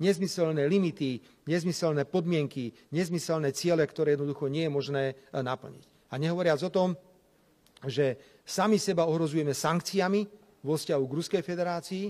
nezmyselné limity, nezmyselné podmienky, nezmyselné ciele, ktoré jednoducho nie je možné naplniť. A nehovoriac o tom, že sami seba ohrozujeme sankciami vo vzťahu k Ruskej federácii.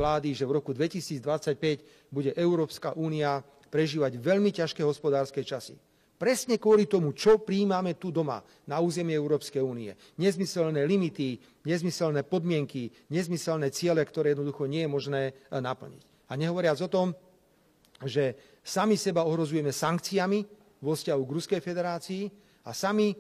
Vlády, že v roku 2025 bude Európska únia prežívať veľmi ťažké hospodárske časy. Presne kvôli tomu, čo prijímame tu doma, na území Európskej únie. Nezmyselné limity, nezmyselné podmienky, nezmyselné ciele, ktoré jednoducho nie je možné naplniť. A nehovoriac o tom, že sami seba ohrozujeme sankciami vo vzťahu k Ruskej federácii a sami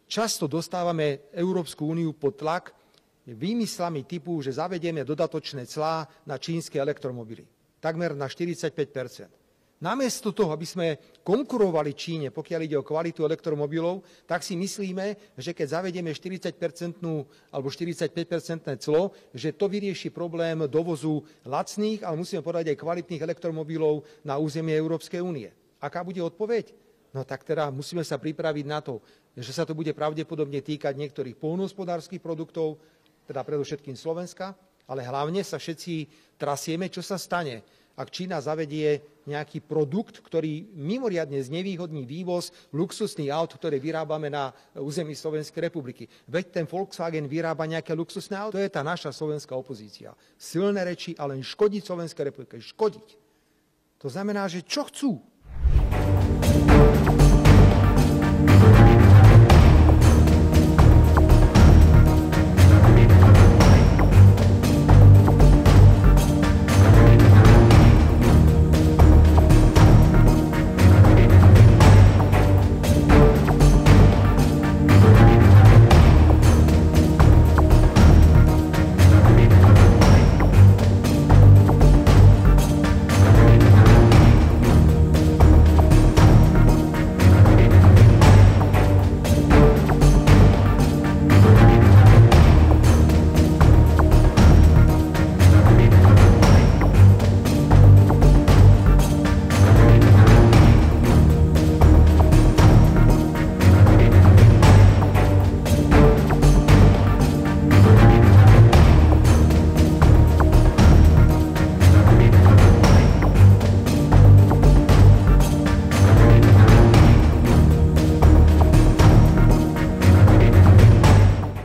často dostávame Európsku úniu pod tlak výmyslami typu, že zavedieme dodatočné clá na čínske elektromobily. Takmer na 45%. Namiesto toho, aby sme konkurovali Číne, pokiaľ ide o kvalitu elektromobilov, tak si myslíme, že keď zavedieme 40% alebo 45% clo, že to vyrieši problém dovozu lacných, ale musíme povedať aj kvalitných elektromobilov na územie Európskej únie. Aká bude odpoveď? No tak teda musíme sa pripraviť na to, že sa to bude pravdepodobne týkať niektorých poľnohospodárskych produktov, teda predovšetkým Slovenska, ale hlavne sa všetci trasieme, čo sa stane, ak Čína zavedie nejaký produkt, ktorý mimoriadne znevýhodní vývoz luxusných aut, ktoré vyrábame na území Slovenskej republiky. Veď ten Volkswagen vyrába nejaké luxusné auto, to je tá naša slovenská opozícia. Silné reči, ale len škodiť Slovenskej republike. Škodiť. To znamená, že čo chcú?